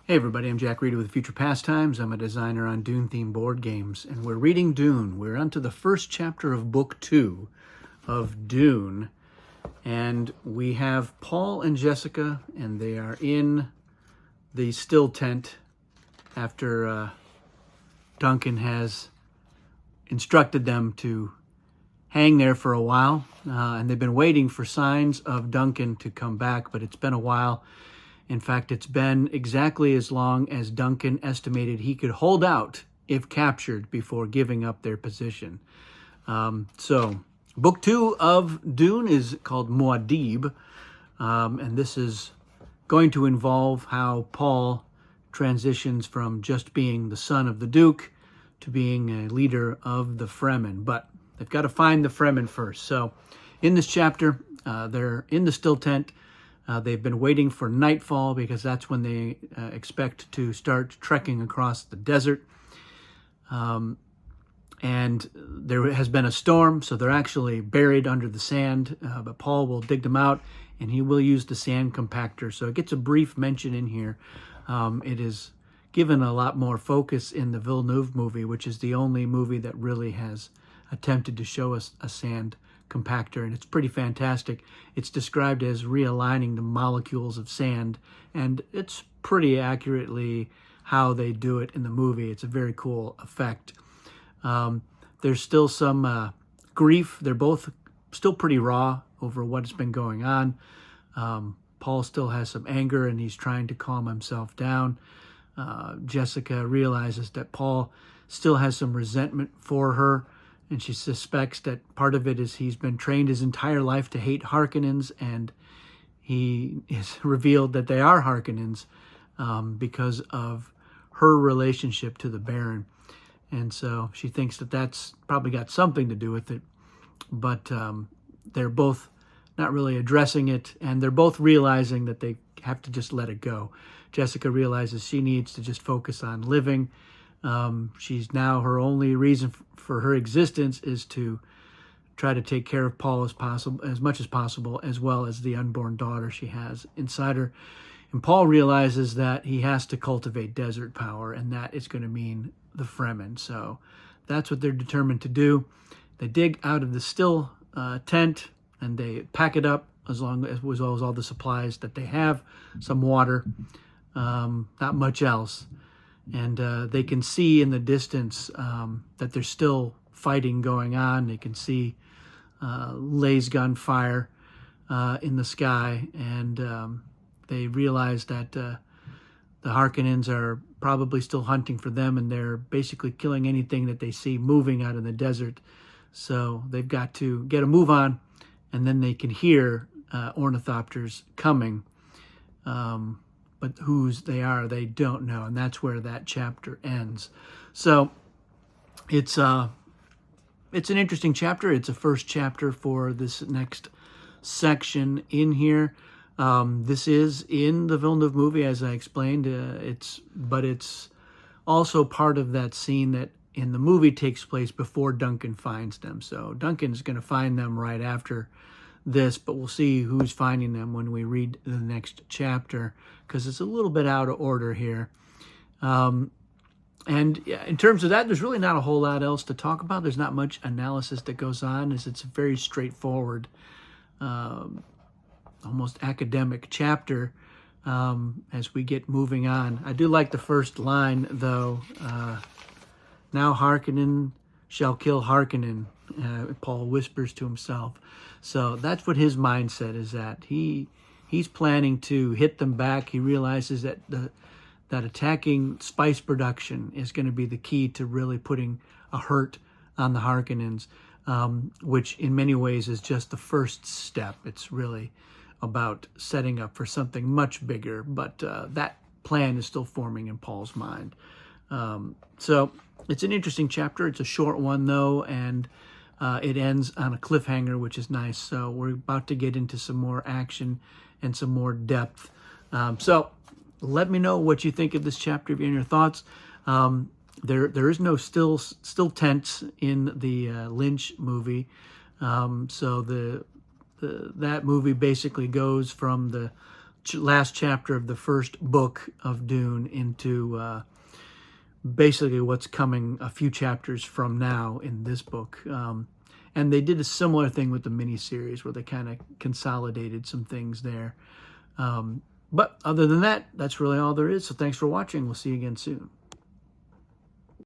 Hey everybody, I'm Jack Reeder with Future Pastimes. I'm a designer on Dune-themed board games, and we're reading Dune. We're on to the first chapter of Book 2 of Dune, and we have Paul and Jessica, and they are in the still tent after Duncan has instructed them to hang there for a while, and they've been waiting for signs of Duncan to come back, but it's been a while. In fact, it's been exactly as long as Duncan estimated he could hold out if captured before giving up their position. So, Book 2 of Dune is called Muad'Dib, and this is going to involve how Paul transitions from just being the son of the Duke to being a leader of the Fremen. But they've got to find the Fremen first. So, in this chapter, they're in the still tent. They've been waiting for nightfall because that's when they expect to start trekking across the desert. And there has been a storm, so they're actually buried under the sand. But Paul will dig them out, and he will use the sand compactor. So it gets a brief mention in here. It is given a lot more focus in the Villeneuve movie, which is the only movie that really has attempted to show us a sand compactor, and it's pretty fantastic. It's described as realigning the molecules of sand, and it's pretty accurately how they do it in the movie. It's a very cool effect. There's still some grief. They're both still pretty raw over what's been going on. Paul still has some anger, and he's trying to calm himself down. Jessica realizes that Paul still has some resentment for her, and she suspects that part of it is he's been trained his entire life to hate Harkonnens, and he is revealed that they are Harkonnens because of her relationship to the Baron. And so she thinks that that's probably got something to do with it, but they're both not really addressing it, and they're both realizing that they have to just let it go. Jessica realizes she needs to just focus on living. She's now, her only reason for her existence is to try to take care of Paul as much as possible, as well as the unborn daughter she has inside her. And Paul realizes that he has to cultivate desert power, and that is going to mean the Fremen. So that's what they're determined to do. They dig out of the still tent, and they pack it up as well as all the supplies that they have, some water, not much else. And they can see in the distance that there's still fighting going on. They can see laser gun fire in the sky, and they realize that the Harkonnens are probably still hunting for them, and they're basically killing anything that they see moving out in the desert. So they've got to get a move on, and then they can hear ornithopters coming. But whose they are, they don't know, and that's where that chapter ends. So it's an interesting chapter. It's a first chapter for this next section in here. This is in the Villeneuve movie, as I explained. But it's also part of that scene that in the movie takes place before Duncan finds them. So Duncan is going to find them right after this, but we'll see who's finding them when we read the next chapter, because it's a little bit out of order here. And in terms of that, there's really not a whole lot else to talk about. There's not much analysis that goes on, as it's a very straightforward, almost academic chapter as we get moving on. I do like the first line, though. Now Harkonnen shall kill Harkonnen, Paul whispers to himself. So that's what his mindset is at. He's planning to hit them back. He realizes that that attacking spice production is going to be the key to really putting a hurt on the Harkonnens, which in many ways is just the first step. It's really about setting up for something much bigger, but that plan is still forming in Paul's mind. So it's an interesting chapter. It's a short one, though, and it ends on a cliffhanger, which is nice. So we're about to get into some more action and some more depth. So let me know what you think of this chapter and your thoughts. There is no still tents in the Lynch movie. So that movie basically goes from the last chapter of the first book of Dune into basically what's coming a few chapters from now in this book. And they did a similar thing with the miniseries where they kind of consolidated some things there. But other than that, that's really all there is. So thanks for watching. We'll see you again soon.